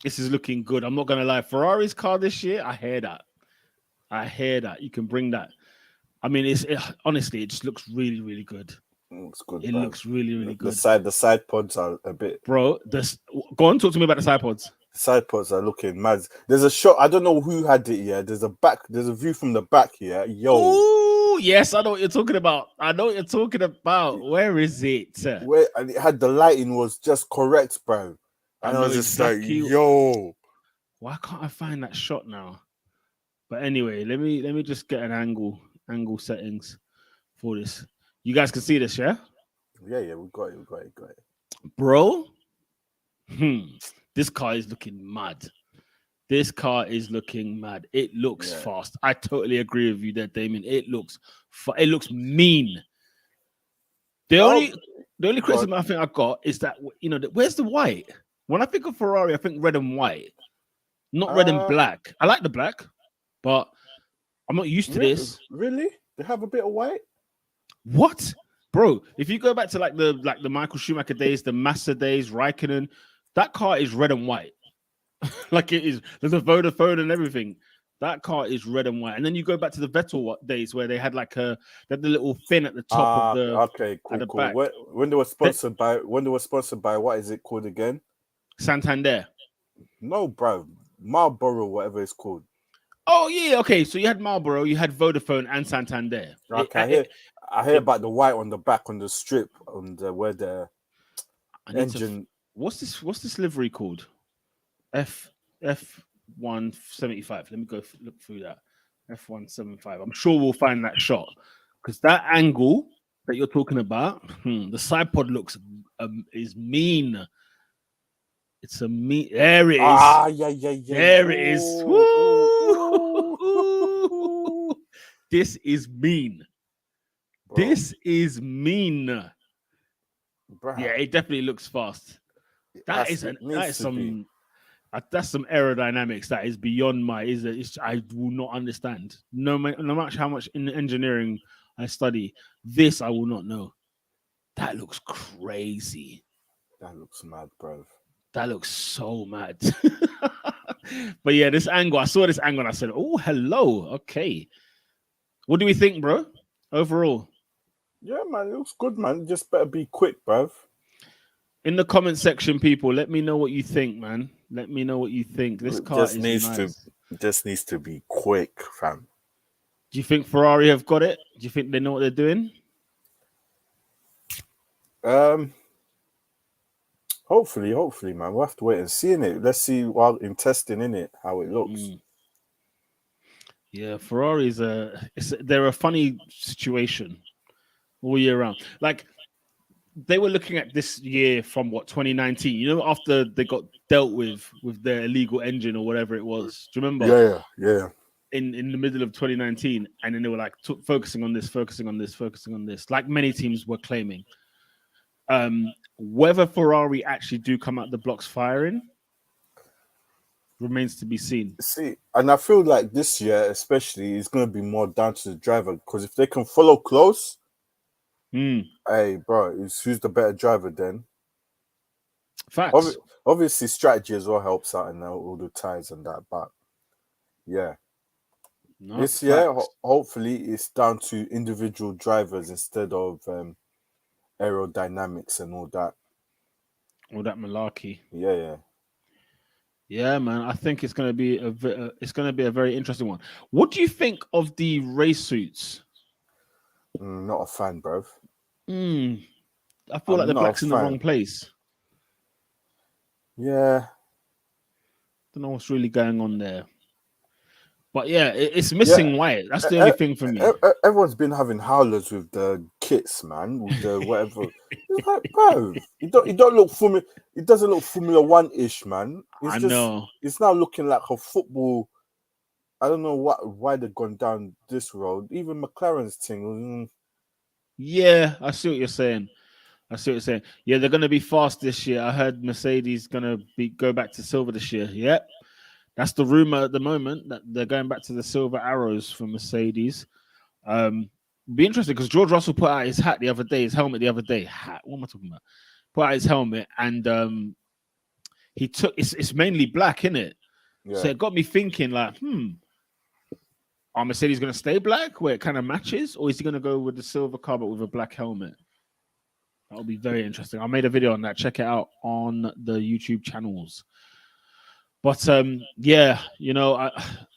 This is looking good. I'm not gonna lie. Ferrari's car this year, I hear that. You can bring that. I mean, honestly, it just looks really, really good. It looks good. It looks really, really good. The side pods are a bit. Bro, go on, talk to me about the side pods. Side pods are looking mad. There's a shot. I don't know who had it here. There's a view from the back here. Yo. Oh yes, I know what you're talking about. Where is it? And it had the lighting was just correct, bro. And I was just exactly like, yo. Why can't I find that shot now? But anyway, let me just get an angle settings for this. You guys can see this, yeah? Yeah, we got it. Bro. This car is looking mad. It looks fast. I totally agree with you there, Damien. It looks mean. The only criticism I think I got is that, where's the white? When I think of Ferrari, I think red and white, not red and black. I like the black, but I'm not used to this. Really? They have a bit of white? What? Bro, if you go back to like the Michael Schumacher days, the Massa days, Raikkonen, that car is red and white. Like it is. There's a Vodafone and everything. That car is red and white. And then you go back to the Vettel days where they had the little fin at the top of the. Okay, cool. Back. When they were sponsored by what is it called again? Santander. No, bro. Marlboro, whatever it's called. Oh yeah, okay. So you had Marlboro, you had Vodafone and Santander. Okay, I hear about the white on the back on the strip on where the engine. What's this livery called? F175. Let me go look through that. F175. I'm sure we'll find that shot because that angle that you're talking about, the side pod looks is mean. It's a mean. There it is. Ah, yeah. There it is. Ooh. Woo! This is mean. Bro, This is mean. bro. Yeah, it definitely looks fast. That's some aerodynamics that is beyond my. I will not understand. No matter how much in engineering I study, this I will not know. That looks crazy. That looks mad, bro. That looks so mad. But yeah, this angle, I saw this angle and I said, oh, hello. Okay. What do we think, bro? Overall? Yeah, man, it looks good, man. Just better be quick, bro. In the comment section, people, let me know what you think, man. Let me know what you think. This car just needs to be quick, fam. Do you think Ferrari have got it? Do you think they know what they're doing? Hopefully, man. We'll have to wait and see in it. Let's see while in testing in it how it looks. Yeah, Ferrari's they're a funny situation all year round. Like they were looking at this year from 2019. You know, after they got dealt with their illegal engine or whatever it was. Do you remember? Yeah. In the middle of 2019, and then they were like focusing on this, like many teams were claiming. Whether Ferrari actually do come out the blocks firing remains to be seen. See, and I feel like this year, especially, is going to be more down to the driver because if they can follow close, hey, bro, who's the better driver then? Facts. Obviously, strategy as well helps out in all the ties and that, but yeah. This year, hopefully, it's down to individual drivers instead of aerodynamics and all that. All that malarkey. Yeah, man. I think it's going to be a very interesting one. What do you think of the race suits? Not a fan, bro. I feel like the black's in the wrong place. Yeah. Don't know what's really going on there. But yeah, it's missing white. That's the only thing for me. Everyone's been having howlers with the kits, man. With the whatever. It's like, bro, it don't look Formula. It doesn't look Formula One-ish, man. I know. It's now looking like a football. I don't know why they've gone down this road. Even McLaren's thing. Yeah, I see what you're saying. Yeah, they're going to be fast this year. I heard Mercedes going to go back to silver this year. Yep. That's the rumor at the moment that they're going back to the silver arrows for Mercedes. Be interesting because George Russell put out his helmet the other day. What am I talking about? Put out his helmet and he took it's mainly black, isn't it? Yeah. So it got me thinking like, are Mercedes going to stay black where it kind of matches, or is he going to go with the silver car but with a black helmet? That'll be very interesting. I made a video on that. Check it out on the YouTube channels. But yeah, you know,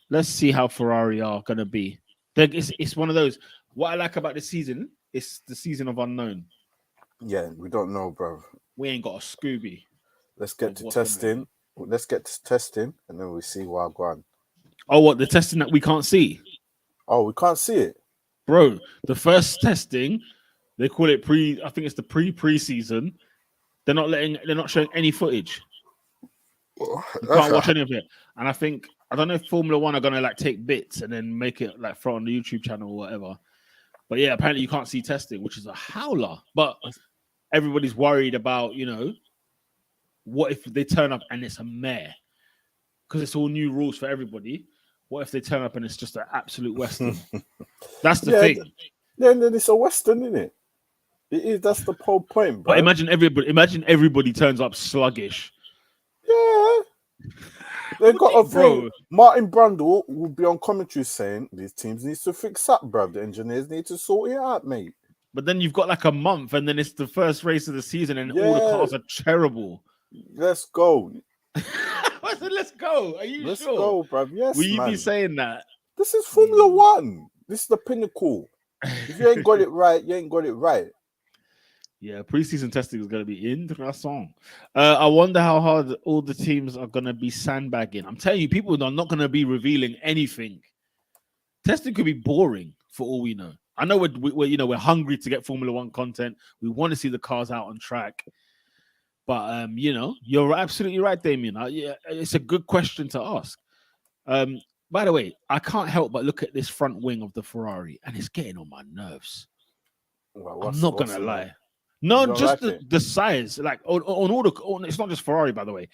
let's see how Ferrari are gonna be. It's one of those. What I like about this season is the season of unknown. Yeah, we don't know, bro. We ain't got a Scooby. Let's get to testing. Let's get to testing, and then we see what I'm going. Oh, what the testing that we can't see? Oh, we can't see it, bro. The first testing, they call it I think it's the preseason. They're not showing any footage. You can't watch any of it. And I don't know if Formula One are gonna like take bits and then make it like throw on the YouTube channel or whatever. But yeah, apparently you can't see testing, which is a howler. But everybody's worried about, you know, what if they turn up and it's a mare? Because it's all new rules for everybody. What if they turn up and it's just an absolute Western? That's the thing. Yeah, then it's a Western, isn't it? It is. That's the whole point, bro. But imagine everybody turns up sluggish. Yeah. They've got a thing. Martin Brundle will be on commentary saying these teams need to fix up, bro. The engineers need to sort it out, mate. But then you've got like a month and then it's the first race of the season and all the cars are terrible. Let's go. I said, let's go. Are you sure? Let's go, bro. Yes, Will you be saying that? This is Formula One. This is the pinnacle. If you ain't got it right, you ain't got it right. Yeah, preseason testing is going to be interesting. I wonder how hard all the teams are going to be sandbagging. I'm telling you, people are not going to be revealing anything. Testing could be boring for all we know. I know we're hungry to get Formula One content. We want to see the cars out on track. But you're absolutely right, Damien. Yeah, it's a good question to ask. By the way, I can't help but look at this front wing of the Ferrari, and it's getting on my nerves. Well, I'm not gonna the lie. name? You No, don't just like it? the size. Like on all the, it's not just Ferrari, by the way.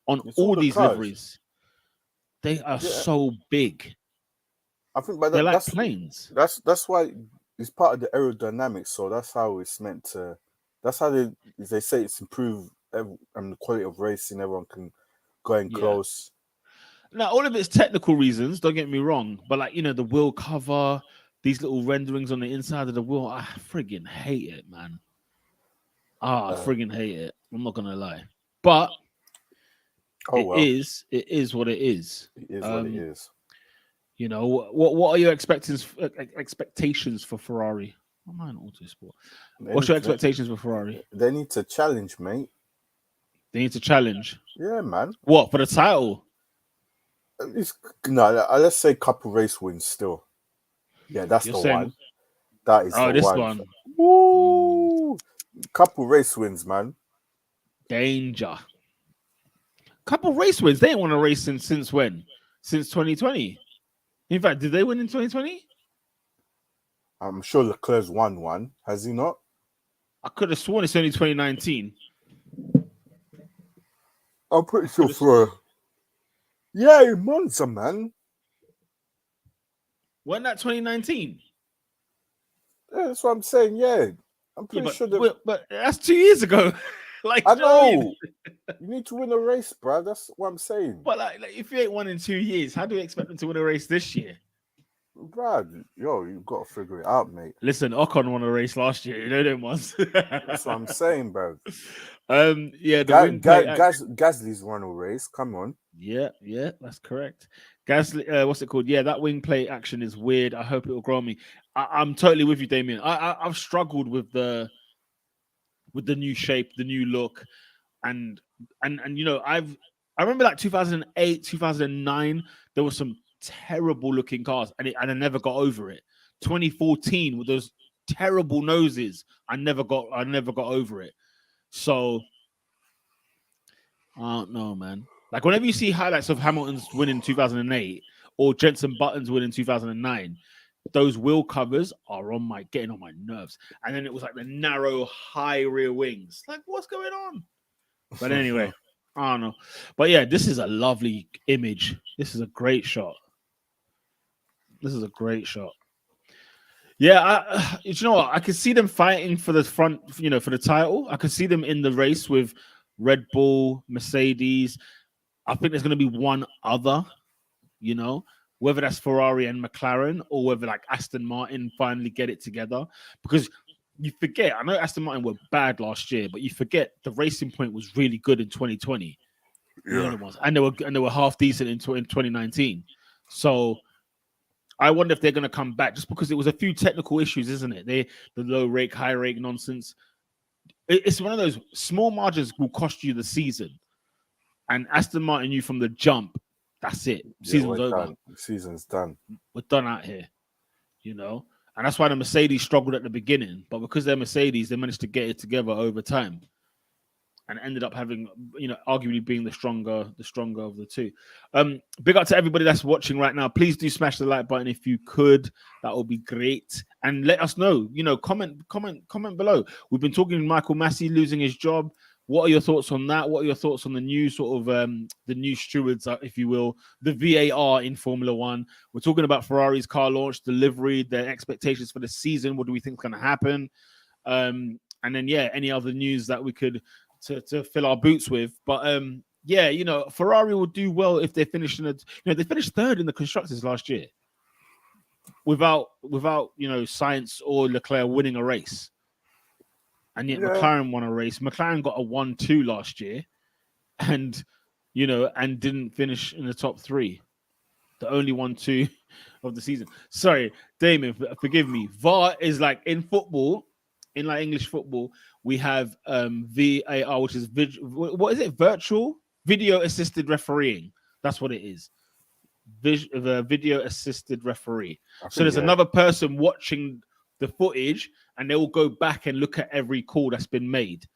On It's all all the these cars. liveries, they are Yeah, so big. I think, but They're like that's planes. that's why it's part of the aerodynamics. So that's how it's meant to. That's how they say it's improved and the quality of racing. Everyone can go in Yeah. close. Now, all of it's technical reasons. Don't get me wrong, but like the wheel cover, these little renderings on the inside of the wheel, I friggin' hate it, man. I friggin' hate it. I'm not gonna lie, but Oh well, it is what it is. it is what it is. What are your expectations for Ferrari? I'm not in Autosport. What's your expectations for Ferrari? They need to challenge, mate. They need to challenge. Yeah, man. What, for the title? Let's say couple race wins still. Yeah, that's You're the saying, one. That is the this one. one. Woo! Couple race wins, man. Danger. Couple race wins. They ain't won a race since when? Since 2020. In fact, did they win in 2020? I'm sure Leclerc's won one. Has he not? I could have sworn it's only 2019. I'm pretty sure for. Yeah, Monza, man. Wasn't that 2019? Yeah, that's what I'm saying. Yeah, I'm pretty sure. But that's 2 years ago. Like, I know. You need to win a race, bro. That's what I'm saying. But like if you ain't won in 2 years, how do you expect them to win a race this year? Brad, you've got to figure it out, mate. Listen, Ocon won a race last year. You know them ones. That's what I'm saying, bro. Yeah, Gasly's won a race. Come on. Yeah, that's correct. Gasly, what's it called? Yeah, that wing plate action is weird. I hope it will grow on me. I'm totally with you, Damien. I've struggled with the new shape, the new look, and I remember like 2008, 2009, there was some terrible looking cars, and I never got over it. 2014 with those terrible noses, I never got over it. So I don't know, man. Like whenever you see highlights of Hamilton's win in 2008 or Jenson Button's win in 2009, those wheel covers are getting on my nerves. And then it was like the narrow, high rear wings. Like, what's going on? But anyway, I don't know. But yeah, this is a lovely image. This is a great shot. Yeah, you know what? I could see them fighting for the front, for the title. I could see them in the race with Red Bull, Mercedes. I think there's going to be one other, whether that's Ferrari and McLaren or whether like Aston Martin finally get it together. Because you forget, I know Aston Martin were bad last year, but you forget the Racing Point was really good in 2020. Yeah. And they were half decent in 2019. So I wonder if they're going to come back just because it was a few technical issues, isn't it? The low rake, high rake nonsense. It's one of those small margins will cost you the season. And Aston Martin knew from the jump, that's it. Season's over. Done. Season's done. We're done out here, And that's why the Mercedes struggled at the beginning. But because they're Mercedes, they managed to get it together over time. And ended up having, arguably being the stronger of the two. Big up to everybody that's watching right now. Please do smash the like button if you could. That would be great. And let us know. Comment below. We've been talking to Michael Masi losing his job. What are your thoughts on that? What are your thoughts on the new sort of the new stewards, if you will, the VAR in Formula One? We're talking about Ferrari's car launch, delivery, their expectations for the season. What do we think is going to happen? And then any other news that we could to fill our boots with. But Ferrari will do well if they finish they finished third in the constructors last year without Sainz or Leclerc winning a race. And yet McLaren won a race. McLaren got a 1-2 last year and didn't finish in the top 3. The only 1-2 of the season. Sorry, Damien, forgive me. VAR is like in football, in like English football, we have VAR, which is what is it? Virtual video assisted refereeing. That's what it is. Video assisted referee. So there's another person watching the footage, and they will go back and look at every call that's been made.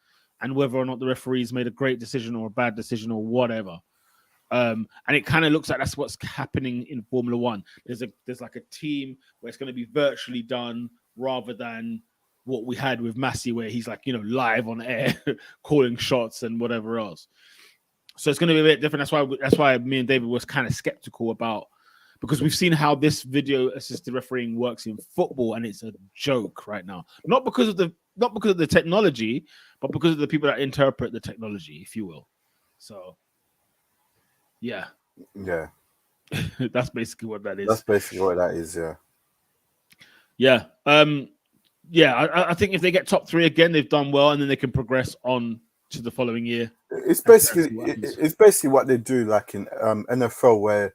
and whether or not the referees made a great decision or a bad decision or whatever. And it kind of looks like that's what's happening in Formula One. There's like a team where it's going to be virtually done rather than what we had with Masi, where he's like, live on air, calling shots and whatever else. So it's going to be a bit different. That's why me and David was kind of skeptical about, because we've seen how this video assisted refereeing works in football, and it's a joke right now. Not because of the technology, but because of the people that interpret the technology, if you will. So, yeah, that's basically what that is. That's basically what that is. Yeah. I think if they get top 3 again, they've done well, and then they can progress on to the following year. It's basically what they do, like in NFL, where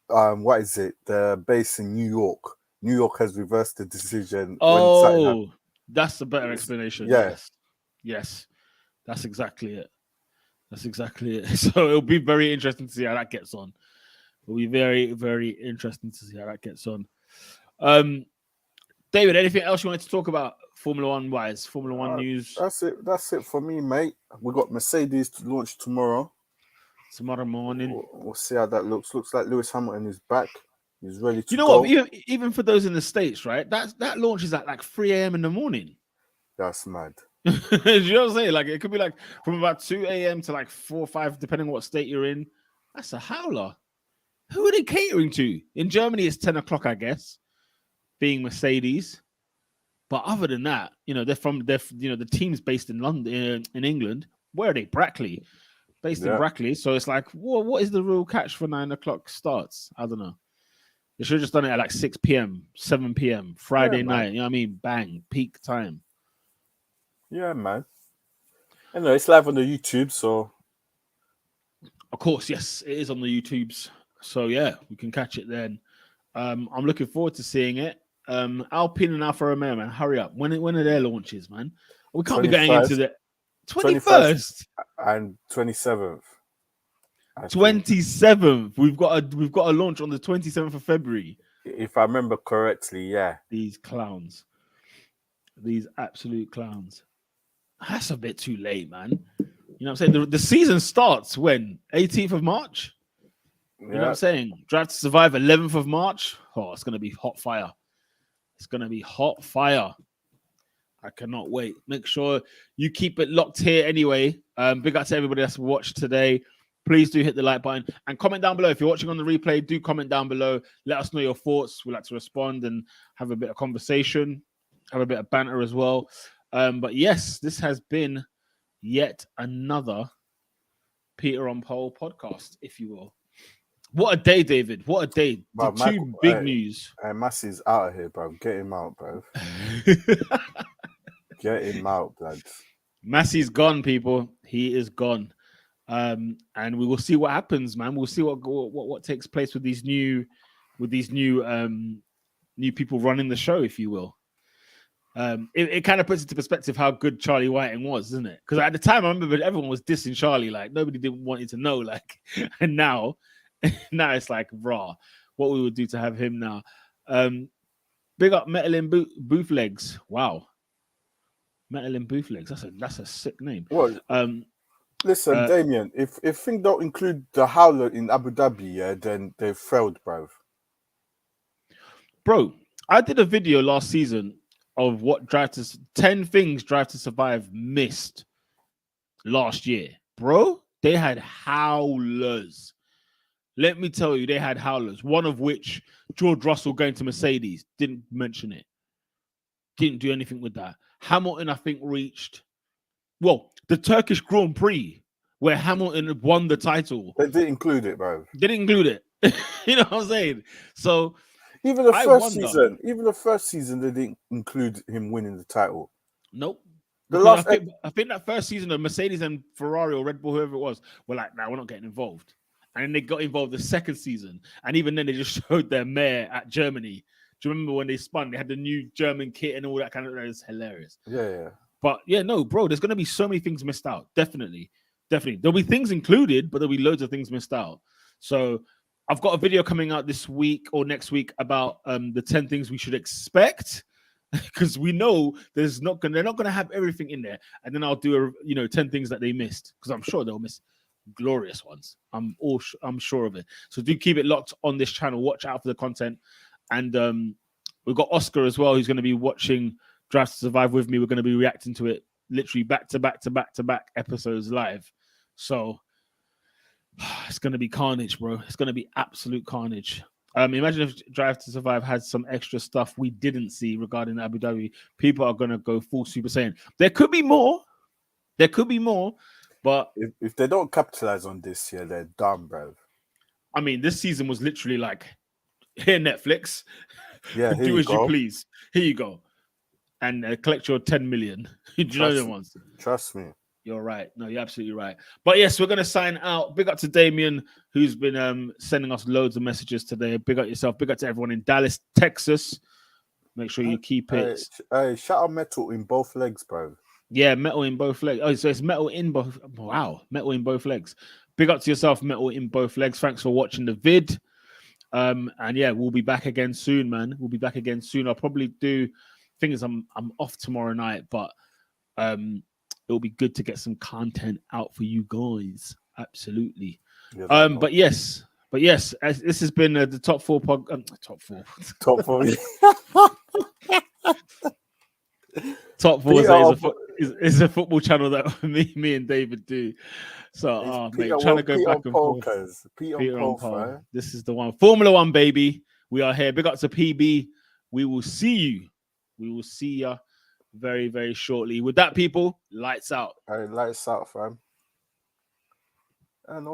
what is it? They're based in New York. New York has reversed the decision. Oh, that's a better explanation. Yeah. Yes, that's exactly it. So it'll be very interesting to see how that gets on. It'll be very, very interesting to see how that gets on. David, anything else you wanted to talk about Formula One wise? Formula One news? That's it for me, mate. We got Mercedes to launch tomorrow Morning. We'll see how that looks. Looks like Lewis Hamilton is back. He's ready to go. What? Even for those in the States, right? That launches at like 3 a.m. in the morning. That's mad. You know what I'm saying? Like, it could be like from about 2 a.m. to like 4 or 5, depending on what state you're in. That's a howler. Who are they catering to? In Germany, it's 10 o'clock, I guess, being Mercedes. But other than that, they're the team's based in London, in England. Where are they? Brackley. Based in Brackley. So it's like, what is the real catch for 9 o'clock starts? I don't know. They should have just done it at like 6 p.m., 7 p.m., Friday night. You know what I mean? Bang, peak time. Yeah, man. Anyway, it's live on the YouTube, so. Of course, yes, it is on the YouTubes. So yeah, we can catch it then. I'm looking forward to seeing it. Alpine and Alfa Romeo, man, hurry up. When are their launches, man? We can't be going into the 21st and 27th. 27th. We've got a launch on the 27th of February. If I remember correctly, yeah. These clowns. These absolute clowns. That's a bit too late, man. You know what I'm saying? The season starts when? 18th of March? You know what I'm saying? Drive to Survive 11th of March. Oh, it's going to be hot fire. It's going to be hot fire. I cannot wait. Make sure you keep it locked here anyway. Big up to everybody that's watched today. Please do hit the like button and comment down below. If you're watching on the replay, do comment down below. Let us know your thoughts. We like to respond and have a bit of conversation, have a bit of banter as well. But yes, this has been yet another Peter on Pole podcast, if you will. What a day, David. What a day. Bro, two big news. Masi's out of here, bro. Get him out, bro. Get him out, blood. Masi's gone, people. He is gone. And we will see what happens, man. We'll see what takes place with these new people running the show, if you will. It kind of puts into perspective how good Charlie Whiting was, doesn't it? Because at the time, I remember everyone was dissing Charlie, like nobody didn't want you to know, like, and now it's like raw. What we would do to have him now. Big up Metal in Booth Legs. Wow, Metal in Booth Legs. That's a sick name. What? Listen, Damien, if things don't include the Howler in Abu Dhabi, yeah, then they've failed, bro. Bro, I did a video last season of what 10 things Drive to Survive missed last year. Bro, they had howlers. Let me tell you, they had howlers. One of which, George Russell going to Mercedes. Didn't mention it. Didn't do anything with that. Hamilton, I think, reached... Well, the Turkish Grand Prix, where Hamilton won the title. They didn't include it, bro. They didn't include it. You know what I'm saying? So... Even the first season, they didn't include him winning the title. Nope. I think that first season of Mercedes and Ferrari or Red Bull, whoever it was, were like, nah, we're not getting involved. And then they got involved the second season. And even then, they just showed their mare at Germany. Do you remember when they spun? They had the new German kit and all that kind of... It was hilarious. Yeah. But yeah, no, bro, there's going to be so many things missed out. Definitely. There'll be things included, but there'll be loads of things missed out. So... I've got a video coming out this week or next week about the 10 things we should expect because we know they're not gonna have everything in there, and then I'll do 10 things that they missed, because I'm sure they'll miss glorious ones. I'm sure of it. So do keep it locked on this channel. Watch out for the content, and we've got Oscar as well, who's going to be watching Drive to Survive with me. We're going to be reacting to it literally back to back episodes live. So it's going to be carnage, bro. It's going to be absolute carnage. Imagine if Drive to Survive had some extra stuff we didn't see regarding Abu Dhabi. People are going to go full Super Saiyan. There could be more. But if they don't capitalize on this year, they're done, bro. I mean, this season was literally like, here, Netflix. Yeah, do as you please. Here you go. And collect your 10 million. Do you know them ones? Trust me. You're right. No, you're absolutely right. But yes, we're going to sign out. Big up to Damien, who's been sending us loads of messages today. Big up yourself. Big up to everyone in Dallas, Texas. Make sure you keep it. Hey, shout out Metal in both legs, bro. Yeah, Metal in both legs. Oh, so it's Metal in both. Wow, Metal in both legs. Big up to yourself, Metal in both legs. Thanks for watching the vid. And yeah, we'll be back again soon, man. We'll be back again soon. I'll probably do. Thing is, I'm off tomorrow night, but it'll be good to get some content out for you guys. Absolutely. Yeah, but yes, this has been the top four top four. Top four. Top four is a football channel that me and David do. So, mate, trying to go back and forth. Peter on Pole. This is the one. Formula One, baby. We are here. Big up to PB. We will see you. We will see you very, very shortly. With that, people, lights out. All right, lights out, fam. And